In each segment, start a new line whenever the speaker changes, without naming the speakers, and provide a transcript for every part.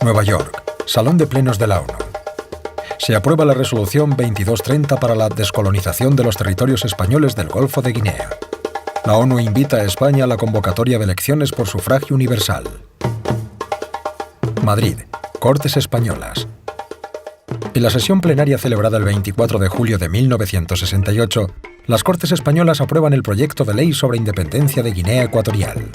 Nueva York, Salón de Plenos de la ONU. Se aprueba la resolución 2230 para la descolonización de los territorios españoles del Golfo de Guinea. La ONU invita a España a la convocatoria de elecciones por sufragio universal. Madrid, Cortes Españolas. En la sesión plenaria celebrada el 24 de julio de 1968, las Cortes Españolas aprueban el proyecto de ley sobre independencia de Guinea Ecuatorial.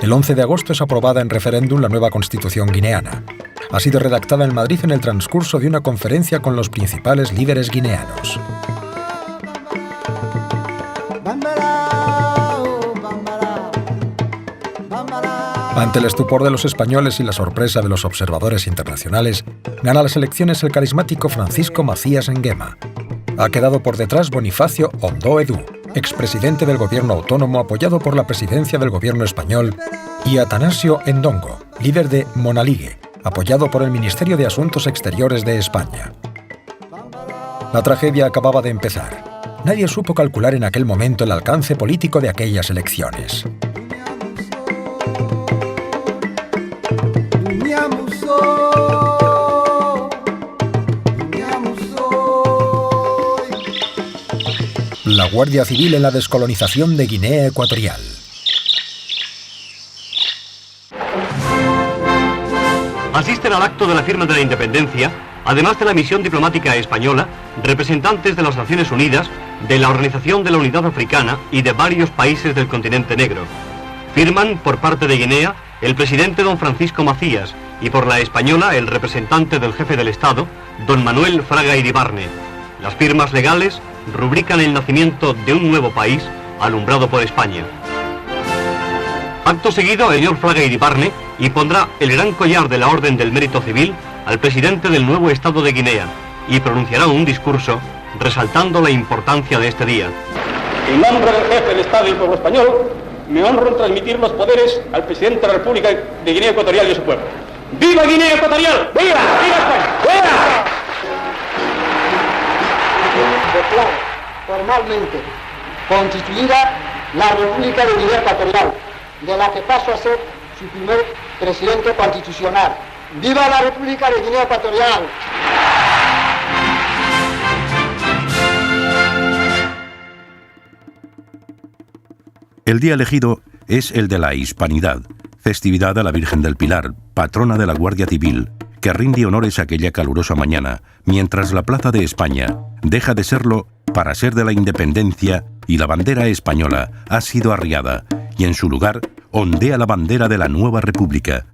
El 11 de agosto es aprobada en referéndum la nueva Constitución guineana. Ha sido redactada en Madrid en el transcurso de una conferencia con los principales líderes guineanos. Ante el estupor de los españoles y la sorpresa de los observadores internacionales, gana las elecciones el carismático Francisco Macías Nguema. Ha quedado por detrás Bonifacio Ondó Edu, expresidente del gobierno autónomo apoyado por la presidencia del gobierno español, y Atanasio Ndongo, líder de Monaligue, apoyado por el Ministerio de Asuntos Exteriores de España. La tragedia acababa de empezar. Nadie supo calcular en aquel momento el alcance político de aquellas elecciones. La Guardia Civil en la descolonización de Guinea Ecuatorial.
Asisten al acto de la firma de la independencia, además de la misión diplomática española, representantes de las Naciones Unidas, de la Organización de la Unidad Africana y de varios países del continente negro. Firman, por parte de Guinea, el presidente don Francisco Macías y por la española el representante del jefe del Estado, don Manuel Fraga Iribarne. Las firmas legales rubrican el nacimiento de un nuevo país alumbrado por España. Acto seguido, el señor Fraga Iribarne impondrá el gran collar de la Orden del Mérito Civil al presidente del nuevo Estado de Guinea y pronunciará un discurso resaltando la importancia de este día.
En nombre del jefe del Estado y del pueblo español, me honro en transmitir los poderes al presidente de la República de Guinea Ecuatorial y a su pueblo. ¡Viva Guinea Ecuatorial! ¡Viva! ¡Viva España! ¡Viva!
Declaro formalmente constituida la República de Guinea Ecuatorial, de la que paso a ser su primer presidente constitucional. ¡Viva la República de Guinea Ecuatorial!
El día elegido es el de la Hispanidad, festividad a la Virgen del Pilar, patrona de la Guardia Civil, que rinde honores a aquella calurosa mañana, mientras la Plaza de España deja de serlo para ser de la independencia y la bandera española ha sido arriada, y en su lugar ondea la bandera de la nueva república.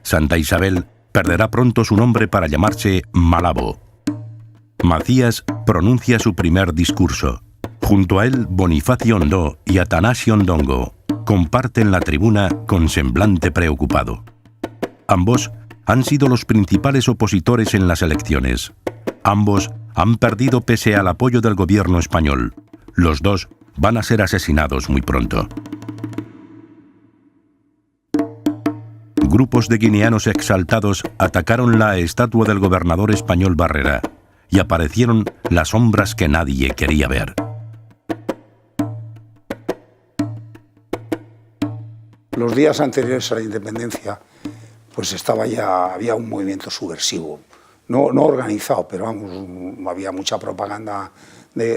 Santa Isabel perderá pronto su nombre para llamarse Malabo. Macías pronuncia su primer discurso. Junto a él, Bonifacio Ondó y Atanasio Ndongo comparten la tribuna con semblante preocupado. Ambos han sido los principales opositores en las elecciones. Ambos han perdido pese al apoyo del gobierno español. Los dos van a ser asesinados muy pronto. Grupos de guineanos exaltados atacaron la estatua del gobernador español Barrera y aparecieron las sombras que nadie quería ver.
Los días anteriores a la independencia, pues había un movimiento subversivo, no organizado, pero vamos, había mucha propaganda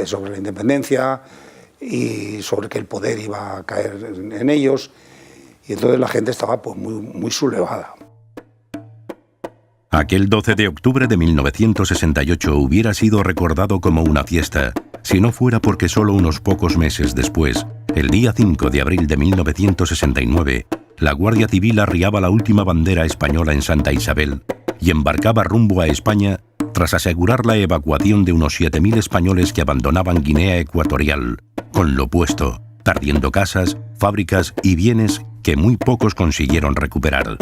sobre la independencia y sobre que el poder iba a caer en ellos, y entonces la gente estaba pues muy sublevada.
Aquel 12 de octubre de 1968 hubiera sido recordado como una fiesta, si no fuera porque solo unos pocos meses después, el día 5 de abril de 1969, la Guardia Civil arriaba la última bandera española en Santa Isabel y embarcaba rumbo a España tras asegurar la evacuación de unos 7.000 españoles que abandonaban Guinea Ecuatorial, con lo puesto, perdiendo casas, fábricas y bienes que muy pocos consiguieron recuperar.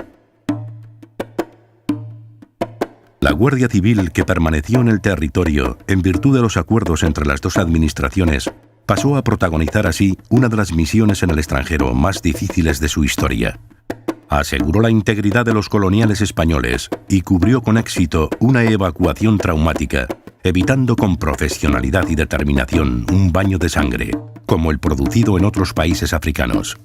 La Guardia Civil, que permaneció en el territorio en virtud de los acuerdos entre las dos administraciones, pasó a protagonizar así una de las misiones en el extranjero más difíciles de su historia. Aseguró la integridad de los coloniales españoles y cubrió con éxito una evacuación traumática, evitando con profesionalidad y determinación un baño de sangre, como el producido en otros países africanos.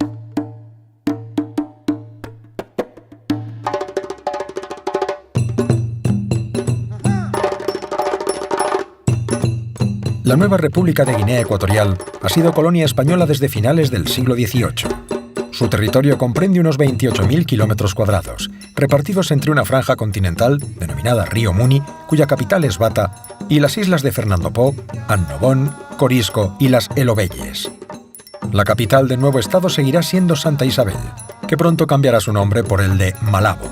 La nueva República de Guinea Ecuatorial ha sido colonia española desde finales del siglo XVIII. Su territorio comprende unos 28.000 kilómetros cuadrados, repartidos entre una franja continental denominada Río Muni, cuya capital es Bata, y las islas de Fernando Po, Annobón, Corisco y las Elobeyes. La capital del nuevo estado seguirá siendo Santa Isabel, que pronto cambiará su nombre por el de Malabo.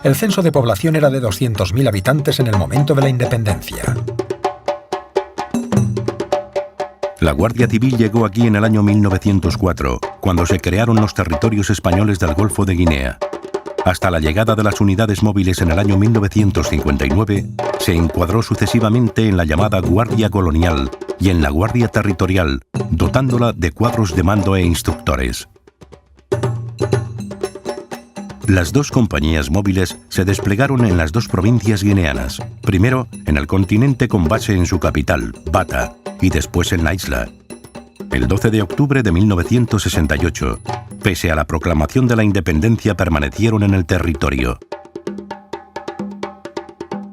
El censo de población era de 200.000 habitantes en el momento de la independencia.
La Guardia Civil llegó aquí en el año 1904, cuando se crearon los territorios españoles del Golfo de Guinea. Hasta la llegada de las unidades móviles en el año 1959, se encuadró sucesivamente en la llamada Guardia Colonial y en la Guardia Territorial, dotándola de cuadros de mando e instructores. Las dos compañías móviles se desplegaron en las dos provincias guineanas, primero en el continente con base en su capital, Bata, y después en la isla. El 12 de octubre de 1968, pese a la proclamación de la independencia, permanecieron en el territorio.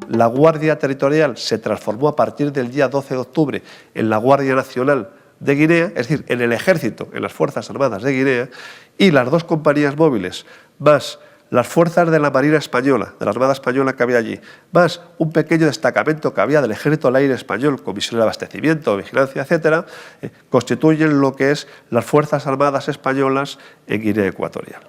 La Guardia Territorial se transformó a partir del día 12 de octubre en la Guardia Nacional de Guinea, es decir, en el ejército, en las Fuerzas Armadas de Guinea, y las dos compañías móviles, más las fuerzas de la Marina Española, de la Armada Española que había allí, más un pequeño destacamento que había del Ejército del Aire Español, con misión de abastecimiento, vigilancia, etcétera, constituyen lo que es las Fuerzas Armadas Españolas en Guinea Ecuatorial.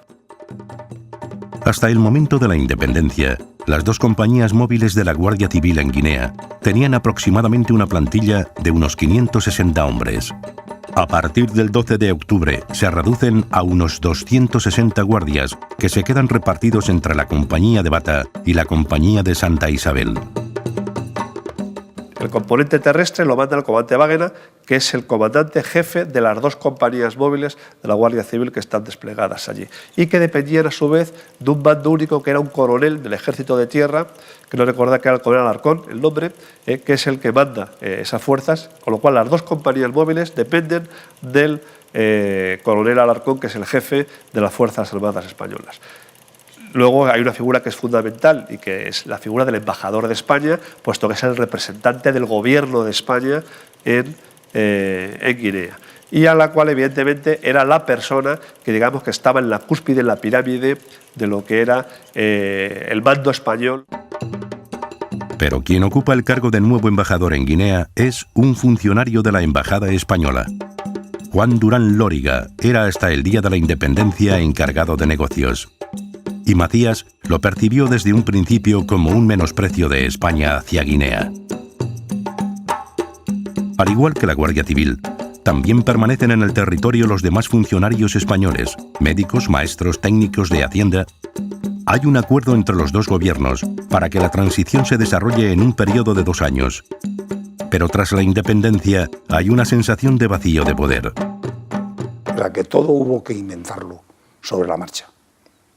Hasta el momento de la independencia, las dos compañías móviles de la Guardia Civil en Guinea tenían aproximadamente una plantilla de unos 560 hombres. A partir del 12 de octubre se reducen a unos 260 guardias que se quedan repartidos entre la Compañía de Bata y la Compañía de Santa Isabel.
El componente terrestre lo manda el comandante Wagner, que es el comandante jefe de las dos compañías móviles de la Guardia Civil que están desplegadas allí y que dependían a su vez de un mando único que era un coronel del Ejército de Tierra, que no recuerda que era el coronel Alarcón, el nombre, que es el que manda esas fuerzas, con lo cual las dos compañías móviles dependen del coronel Alarcón, que es el jefe de las Fuerzas Armadas Españolas. Luego hay una figura que es fundamental y que es la figura del embajador de España, puesto que es el representante del gobierno de España en Guinea, y a la cual evidentemente era la persona que digamos que estaba en la cúspide, en la pirámide de lo que era el mando español.
Pero quien ocupa el cargo de nuevo embajador en Guinea es un funcionario de la Embajada Española. Juan Durán Lóriga era hasta el día de la independencia encargado de negocios. Y Macías lo percibió desde un principio como un menosprecio de España hacia Guinea. Al igual que la Guardia Civil, también permanecen en el territorio los demás funcionarios españoles, médicos, maestros, técnicos de Hacienda. Hay un acuerdo entre los dos gobiernos para que la transición se desarrolle en un periodo de 2 años. Pero tras la independencia hay una sensación de vacío de poder.
Para que todo hubo que inventarlo sobre la marcha.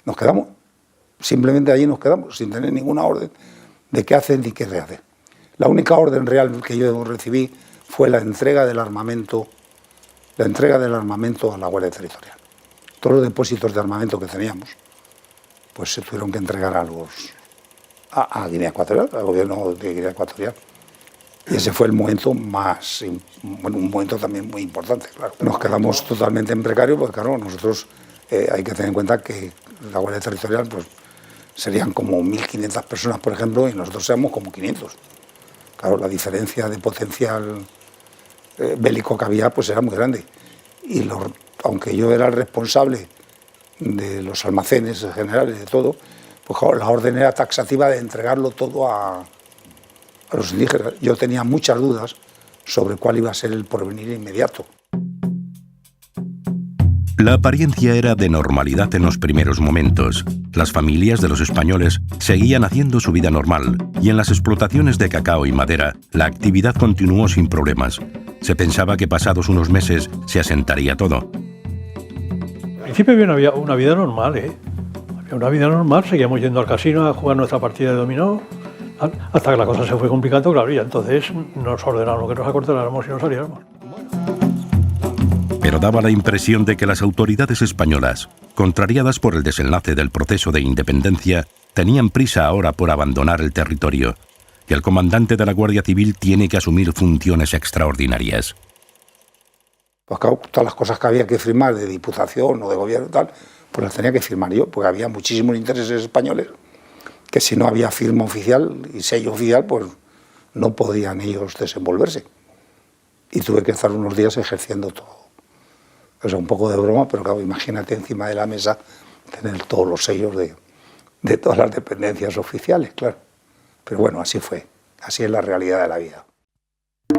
Nos quedamos, simplemente allí nos quedamos, sin tener ninguna orden de qué hacer ni qué rehacer. La única orden real que yo recibí fue la entrega del armamento a la Guardia Territorial. Todos los depósitos de armamento que teníamos, pues se tuvieron que entregar a Guinea Ecuatorial, al gobierno de Guinea Ecuatorial. Y ese fue el momento un momento también muy importante, claro. Nos quedamos totalmente en precario porque, claro, nosotros hay que tener en cuenta que la Guardia Territorial pues, serían como 1.500 personas, por ejemplo, y nosotros seamos como 500. Claro, la diferencia de potencial bélico que había pues era muy grande. Y aunque yo era el responsable de los almacenes generales, de todo, pues claro, la orden era taxativa de entregarlo todo a los indígenas. Yo tenía muchas dudas sobre cuál iba a ser el porvenir inmediato.
La apariencia era de normalidad en los primeros momentos. Las familias de los españoles seguían haciendo su vida normal y en las explotaciones de cacao y madera la actividad continuó sin problemas. Se pensaba que pasados unos meses se asentaría todo.
Al principio había una vida normal, Había una vida normal, seguíamos yendo al casino a jugar nuestra partida de dominó, hasta que la cosa se fue complicando, claro, y entonces nos ordenaron que nos acortáramos y nos saliéramos.
Pero daba la impresión de que las autoridades españolas, contrariadas por el desenlace del proceso de independencia, tenían prisa ahora por abandonar el territorio. que el comandante de la Guardia Civil tiene que asumir funciones extraordinarias.
Pues claro, todas las cosas que había que firmar de diputación o de gobierno y tal, pues las tenía que firmar yo, porque había muchísimos intereses españoles que si no había firma oficial y sello oficial, pues no podían ellos desenvolverse. Y tuve que estar unos días ejerciendo todo. O sea, un poco de broma, pero claro, imagínate encima de la mesa tener todos los sellos de todas las dependencias oficiales, claro. Pero bueno, así fue, así es la realidad de la vida.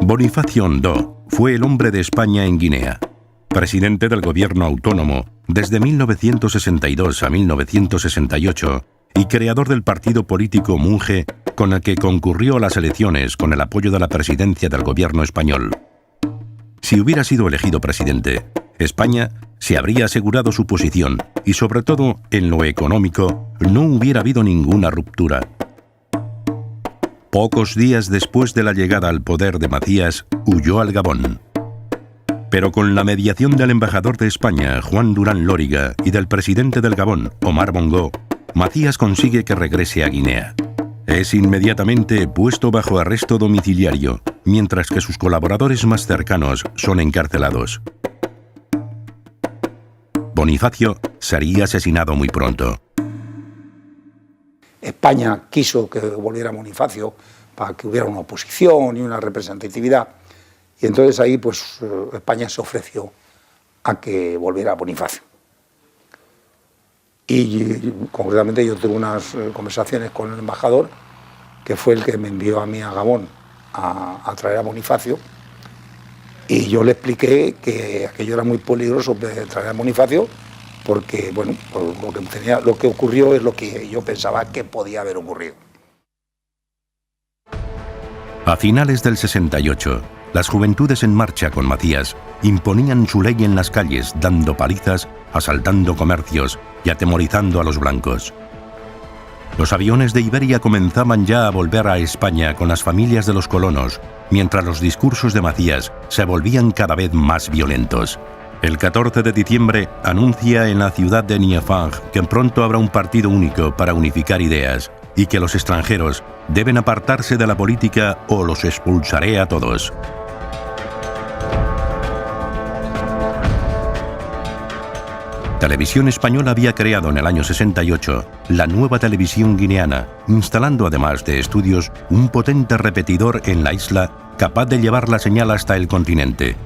Bonifacio Ondó fue el hombre de España en Guinea, presidente del gobierno autónomo desde 1962 a 1968 y creador del partido político Monge, con el que concurrió a las elecciones con el apoyo de la presidencia del gobierno español. Si hubiera sido elegido presidente, España se habría asegurado su posición y, sobre todo, en lo económico, no hubiera habido ninguna ruptura. Pocos días después de la llegada al poder de Macías, huyó al Gabón. Pero con la mediación del embajador de España, Juan Durán Lóriga, y del presidente del Gabón, Omar Bongo, Macías consigue que regrese a Guinea. Es inmediatamente puesto bajo arresto domiciliario, mientras que sus colaboradores más cercanos son encarcelados. Bonifacio sería asesinado muy pronto.
España quiso que volviera Bonifacio para que hubiera una oposición y una representatividad, y entonces ahí pues España se ofreció a que volviera Bonifacio. Y concretamente yo tuve unas conversaciones con el embajador, que fue el que me envió a mí a Gabón a traer a Bonifacio, y yo le expliqué que aquello era muy peligroso de traer a Bonifacio, porque bueno, lo que ocurrió es lo que yo pensaba que podía haber ocurrido.
A finales del 68, las juventudes en marcha con Macías imponían su ley en las calles, dando palizas, asaltando comercios y atemorizando a los blancos. Los aviones de Iberia comenzaban ya a volver a España con las familias de los colonos, mientras los discursos de Macías se volvían cada vez más violentos. El 14 de diciembre anuncia en la ciudad de Niafang que pronto habrá un partido único para unificar ideas y que los extranjeros deben apartarse de la política o los expulsaré a todos. Televisión Española había creado en el año 68 la nueva televisión guineana, instalando además de estudios un potente repetidor en la isla capaz de llevar la señal hasta el continente.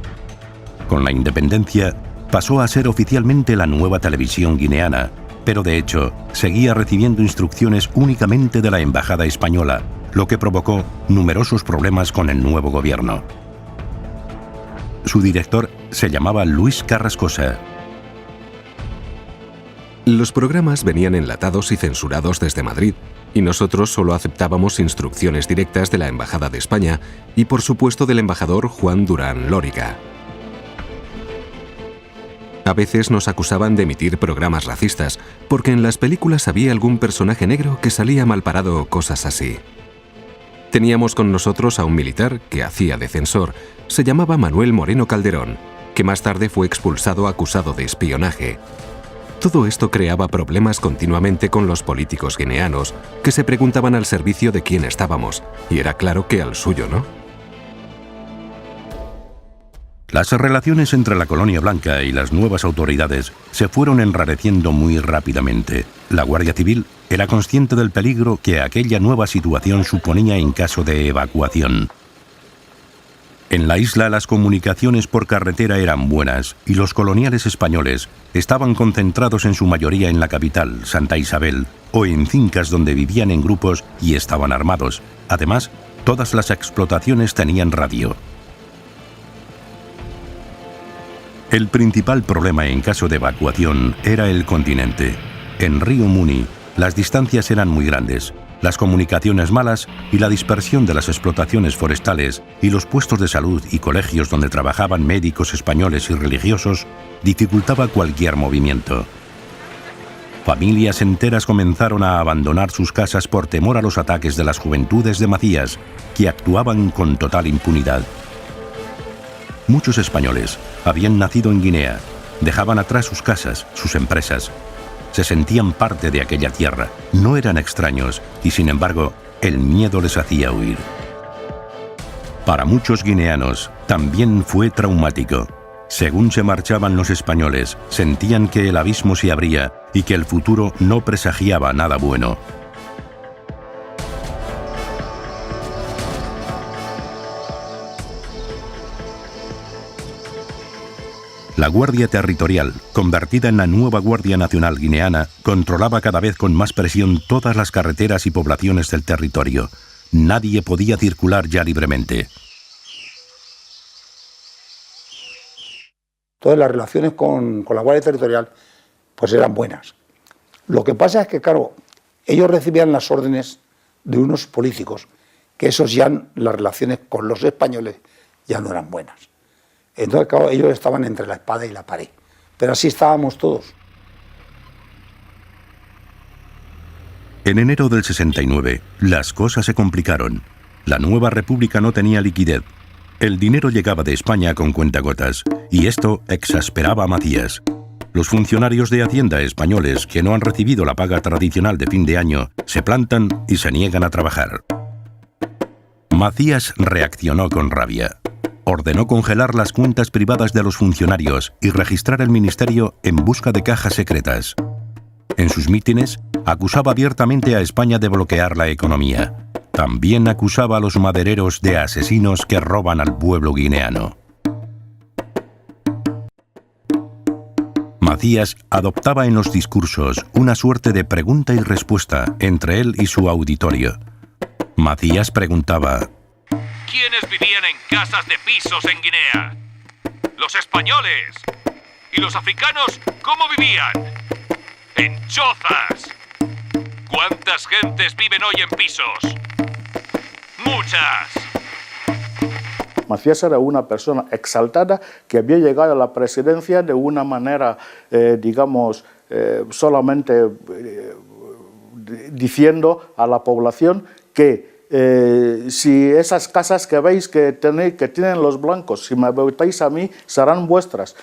Con la independencia pasó a ser oficialmente la nueva televisión guineana, pero de hecho seguía recibiendo instrucciones únicamente de la embajada española, lo que provocó numerosos problemas con el nuevo gobierno. Su director se llamaba Luis Carrascosa.
Los programas venían enlatados y censurados desde Madrid, y nosotros solo aceptábamos instrucciones directas de la Embajada de España y, por supuesto, del embajador Juan Durán Lóriga. A veces nos acusaban de emitir programas racistas, porque en las películas había algún personaje negro que salía mal parado o cosas así. Teníamos con nosotros a un militar que hacía de censor, se llamaba Manuel Moreno Calderón, que más tarde fue expulsado acusado de espionaje. Todo esto creaba problemas continuamente con los políticos guineanos, que se preguntaban al servicio de quién estábamos, y era claro que al suyo, ¿no?
Las relaciones entre la colonia blanca y las nuevas autoridades se fueron enrareciendo muy rápidamente. La Guardia Civil era consciente del peligro que aquella nueva situación suponía en caso de evacuación. En la isla las comunicaciones por carretera eran buenas y los coloniales españoles estaban concentrados en su mayoría en la capital, Santa Isabel, o en fincas donde vivían en grupos y estaban armados. Además, todas las explotaciones tenían radio. El principal problema en caso de evacuación era el continente. En Río Muni, las distancias eran muy grandes, las comunicaciones malas y la dispersión de las explotaciones forestales y los puestos de salud y colegios donde trabajaban médicos españoles y religiosos dificultaba cualquier movimiento. Familias enteras comenzaron a abandonar sus casas por temor a los ataques de las juventudes de Macías, que actuaban con total impunidad. Muchos españoles habían nacido en Guinea, dejaban atrás sus casas, sus empresas. Se sentían parte de aquella tierra, no eran extraños y sin embargo el miedo les hacía huir. Para muchos guineanos también fue traumático. Según se marchaban los españoles, sentían que el abismo se abría y que el futuro no presagiaba nada bueno. La Guardia Territorial, convertida en la nueva Guardia Nacional Guineana, controlaba cada vez con más presión todas las carreteras y poblaciones del territorio. Nadie podía circular ya libremente.
Todas las relaciones con la Guardia Territorial pues eran buenas. Lo que pasa es que, claro, ellos recibían las órdenes de unos políticos, que esos ya, las relaciones con los españoles ya no eran buenas. Entonces, claro, ellos estaban entre la espada y la pared. Pero así estábamos todos.
En enero del 69, las cosas se complicaron. La nueva república no tenía liquidez. El dinero llegaba de España con cuentagotas, y esto exasperaba a Macías. Los funcionarios de Hacienda españoles que no han recibido la paga tradicional de fin de año se plantan y se niegan a trabajar. Macías reaccionó con rabia. Ordenó congelar las cuentas privadas de los funcionarios y registrar el ministerio en busca de cajas secretas. En sus mítines, acusaba abiertamente a España de bloquear la economía. También acusaba a los madereros de asesinos que roban al pueblo guineano. Macías adoptaba en los discursos una suerte de pregunta y respuesta entre él y su auditorio. Macías preguntaba:
¿quiénes vivían en casas de pisos en Guinea? Los españoles. ¿Y los africanos cómo vivían? En chozas. ¿Cuántas gentes viven hoy en pisos? Muchas.
Macías era una persona exaltada que había llegado a la presidencia de una manera, solamente diciendo a la población que si esas casas que veis que tienen los blancos, si me votáis a mí, serán vuestras.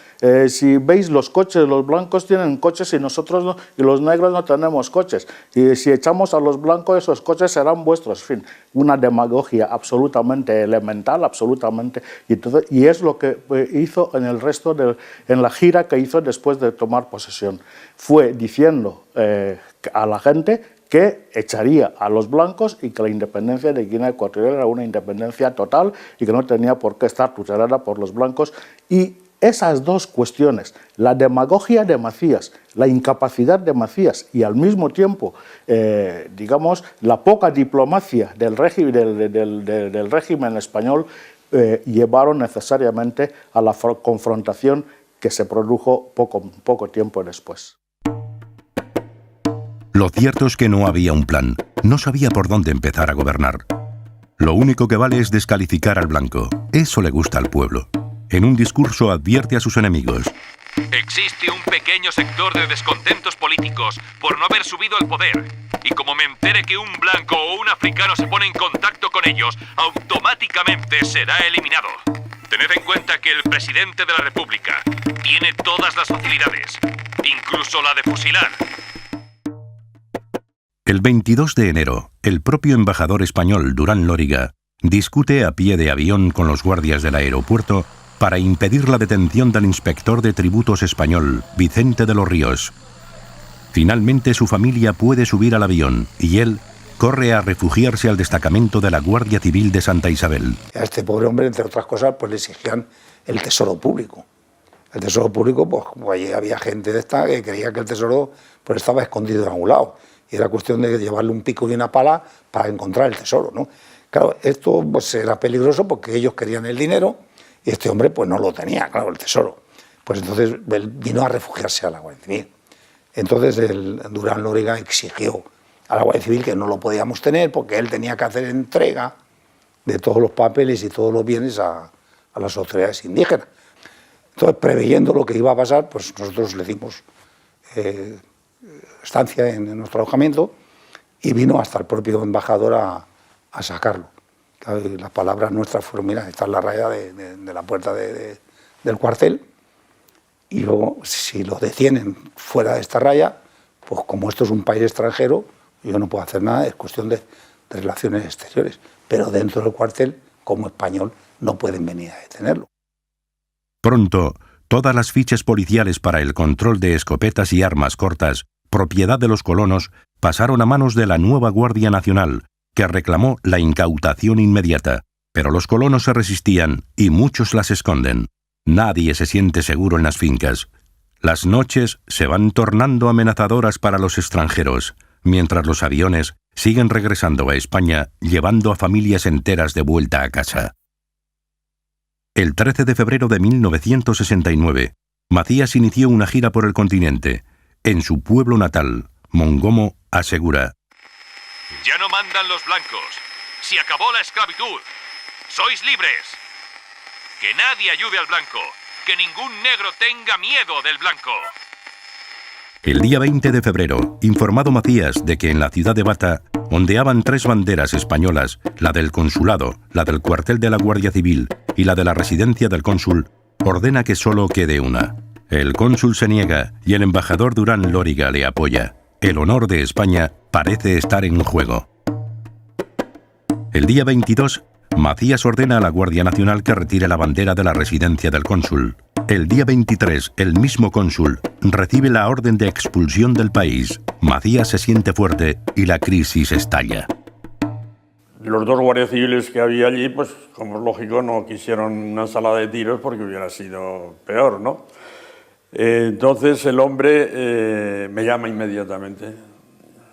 Si veis los coches, los blancos tienen coches y nosotros no, y los negros no tenemos coches. Y si echamos a los blancos, esos coches serán vuestros. En fin, una demagogia absolutamente elemental, absolutamente. Y es lo que hizo en el resto en la gira que hizo después de tomar posesión. Fue diciendo a la gente que echaría a los blancos y que la independencia de Guinea Ecuatorial era una independencia total y que no tenía por qué estar tutelada por los blancos. Y esas dos cuestiones, la demagogia de Macías, la incapacidad de Macías y al mismo tiempo, la poca diplomacia del régimen español, llevaron necesariamente a la confrontación que se produjo poco tiempo después.
Lo cierto es que no había un plan. No sabía por dónde empezar a gobernar. Lo único que vale es descalificar al blanco. Eso le gusta al pueblo. En un discurso advierte a sus enemigos:
existe un pequeño sector de descontentos políticos por no haber subido al poder. Y como me entere que un blanco o un africano se pone en contacto con ellos, automáticamente será eliminado. Tened en cuenta que el presidente de la República tiene todas las facilidades, incluso la de fusilar.
El 22 de enero, el propio embajador español Durán Lóriga discute a pie de avión con los guardias del aeropuerto para impedir la detención del inspector de tributos español, Vicente de los Ríos. Finalmente su familia puede subir al avión y él corre a refugiarse al destacamento de la Guardia Civil de Santa Isabel.
A este pobre hombre, entre otras cosas, pues le exigían el tesoro público. El tesoro público, pues allí había gente de esta que creía que el tesoro pues, estaba escondido en algún lado. Y era cuestión de llevarle un pico y una pala para encontrar el tesoro, ¿no? Claro, esto pues, era peligroso porque ellos querían el dinero y este hombre pues no lo tenía, claro, el tesoro. Pues entonces él vino a refugiarse a la Guardia Civil. Entonces el Durán Lóriga exigió a la Guardia Civil que no lo podíamos tener porque él tenía que hacer entrega de todos los papeles y todos los bienes a las autoridades indígenas. Entonces, preveyendo lo que iba a pasar, pues nosotros le dimos estancia en nuestro alojamiento y vino hasta el propio embajador a sacarlo. Las palabras nuestras fueron: mira, esta es la raya de la puerta del cuartel y luego, si lo detienen fuera de esta raya, pues como esto es un país extranjero, yo no puedo hacer nada, es cuestión de de Relaciones Exteriores, pero dentro del cuartel, como español, no pueden venir a detenerlo.
Pronto, todas las fichas policiales para el control de escopetas y armas cortas, propiedad de los colonos, pasaron a manos de la nueva Guardia Nacional, que reclamó la incautación inmediata. Pero los colonos se resistían y muchos las esconden. Nadie se siente seguro en las fincas. Las noches se van tornando amenazadoras para los extranjeros, mientras los aviones siguen regresando a España llevando a familias enteras de vuelta a casa. El 13 de febrero de 1969, Macías inició una gira por el continente. En su pueblo natal, Mongomo, asegura:
Ya no mandan los blancos. Se acabó la esclavitud. Sois libres. Que nadie ayude al blanco. Que ningún negro tenga miedo del blanco.
El día 20 de febrero, informado Macías de que en la ciudad de Bata ondeaban 3 banderas españolas, la del consulado, la del cuartel de la Guardia Civil y la de la residencia del cónsul, ordena que solo quede una. El cónsul se niega y el embajador Durán Lóriga le apoya. El honor de España parece estar en juego. El día 22, Macías ordena a la Guardia Nacional que retire la bandera de la residencia del cónsul. El día 23, el mismo cónsul recibe la orden de expulsión del país. Macías se siente fuerte y la crisis estalla.
Los 2 guardias civiles que había allí, pues como es lógico, no quisieron una ensalada de tiros porque hubiera sido peor, ¿no? Entonces el hombre me llama inmediatamente.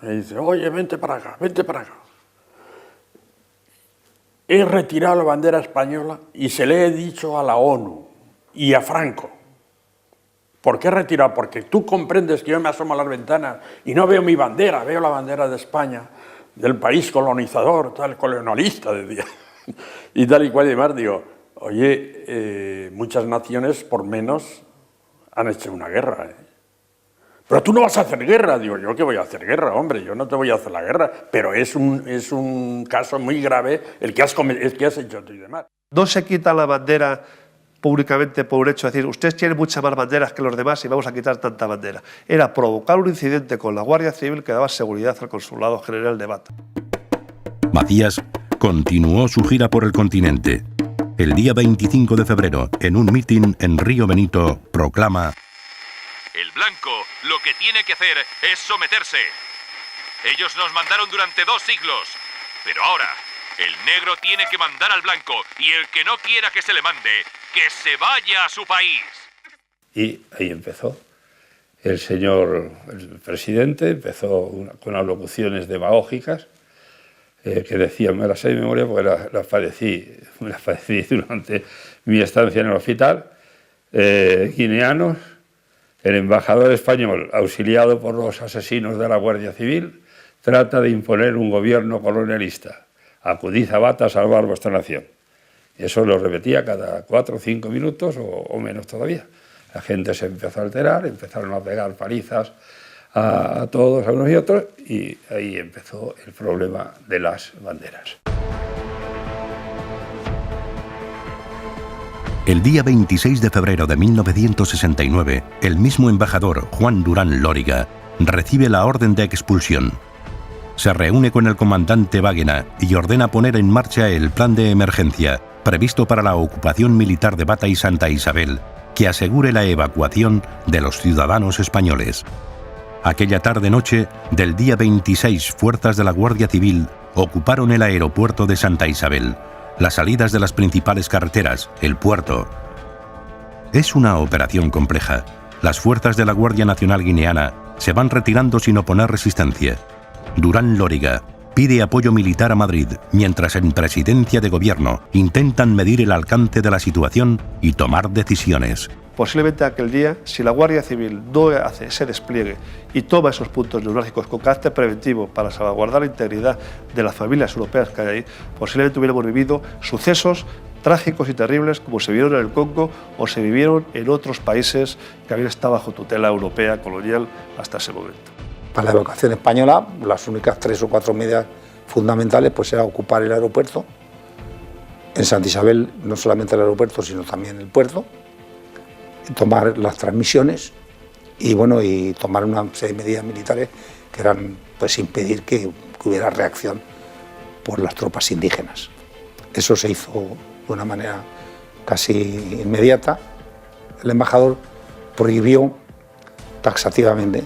Me dice: oye, vente para acá, vente para acá. He retirado la bandera española y se le he dicho a la ONU y a Franco. ¿Por qué he retirado? Porque tú comprendes que yo me asomo a las ventanas y no veo mi bandera, veo la bandera de España, del país colonizador, tal, colonialista, decía. Y tal y cual y demás. Digo, oye, muchas naciones por menos han hecho una guerra, ¿eh? Pero tú no vas a hacer guerra. Digo, ¿yo qué voy a hacer guerra, hombre? Yo no te voy a hacer la guerra. Pero es un caso muy grave el que has hecho tú y demás.
No se quita la bandera públicamente por hecho de decir, ustedes tienen muchas más banderas que los demás y vamos a quitar tanta bandera. Era provocar un incidente con la Guardia Civil que daba seguridad al Consulado General de Bata.
Macías continuó su gira por el continente. El día 25 de febrero, en un mitin en Río Benito, proclama:
El blanco lo que tiene que hacer es someterse. Ellos nos mandaron durante 2 siglos, pero ahora el negro tiene que mandar al blanco y el que no quiera que se le mande, que se vaya a su país.
Y ahí empezó. El presidente empezó con alocuciones demagógicas que decía, me las sé de memoria porque las padecí durante mi estancia en el hospital, guineanos. El embajador español, auxiliado por los asesinos de la Guardia Civil, trata de imponer un gobierno colonialista. Acudid a Bata a salvar vuestra nación. Eso lo repetía cada 4 o 5 minutos o menos todavía. La gente se empezó a alterar, empezaron a pegar palizas a todos, a unos y otros, y ahí empezó el problema de las banderas.
El día 26 de febrero de 1969, el mismo embajador, Juan Durán Lóriga, recibe la orden de expulsión. Se reúne con el comandante Wagner y ordena poner en marcha el plan de emergencia previsto para la ocupación militar de Bata y Santa Isabel, que asegure la evacuación de los ciudadanos españoles. Aquella tarde-noche del día 26, fuerzas de la Guardia Civil ocuparon el aeropuerto de Santa Isabel, las salidas de las principales carreteras, el puerto. Es una operación compleja. Las fuerzas de la Guardia Nacional Guineana se van retirando sin oponer resistencia. Durán Lóriga pide apoyo militar a Madrid, mientras en presidencia de gobierno intentan medir el alcance de la situación y tomar decisiones.
Posiblemente aquel día, si la Guardia Civil no hace ese despliegue y toma esos puntos neurálgicos con carácter preventivo para salvaguardar la integridad de las familias europeas que hay ahí, posiblemente hubiéramos vivido sucesos trágicos y terribles como se vieron en el Congo o se vivieron en otros países que habían estado bajo tutela europea colonial hasta ese momento.
Para la evacuación española, las únicas 3 o 4 medidas fundamentales pues era ocupar el aeropuerto. En Santa Isabel no solamente el aeropuerto, sino también el puerto. Tomar las transmisiones y tomar una serie de medidas militares que eran pues impedir que hubiera reacción por las tropas indígenas. Eso se hizo de una manera casi inmediata. El embajador prohibió taxativamente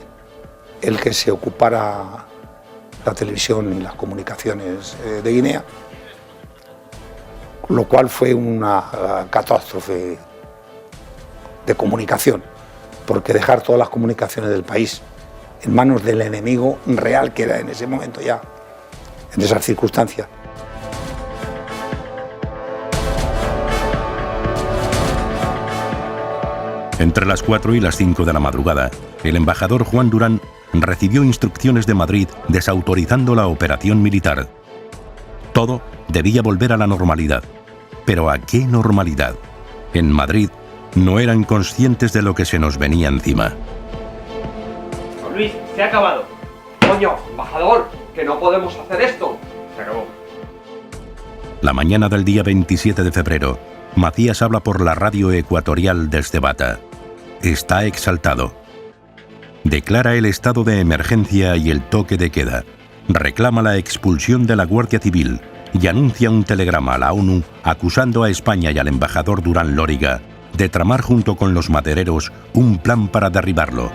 el que se ocupara la televisión y las comunicaciones de Guinea, lo cual fue una catástrofe de comunicación, porque dejar todas las comunicaciones del país en manos del enemigo real que era en ese momento ya, en esas circunstancias.
Entre las 4 y las 5 de la madrugada, el embajador Juan Durán recibió instrucciones de Madrid desautorizando la operación militar. Todo debía volver a la normalidad. ¿Pero a qué normalidad? En Madrid no eran conscientes de lo que se nos venía encima.
Don Luis, se ha acabado. Coño, embajador, que no podemos hacer esto. Se acabó.
La mañana del día 27 de febrero, Macías habla por la radio ecuatorial desde Bata. Está exaltado. Declara el estado de emergencia y el toque de queda. Reclama la expulsión de la Guardia Civil y anuncia un telegrama a la ONU acusando a España y al embajador Durán Lóriga de tramar junto con los madereros un plan para derribarlo.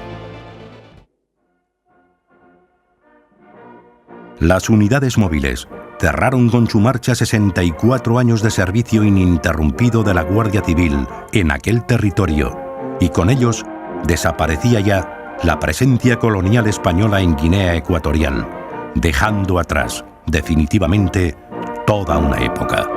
Las unidades móviles cerraron con su marcha 64 años de servicio ininterrumpido de la Guardia Civil en aquel territorio, y con ellos desaparecía ya la presencia colonial española en Guinea Ecuatorial, dejando atrás definitivamente toda una época.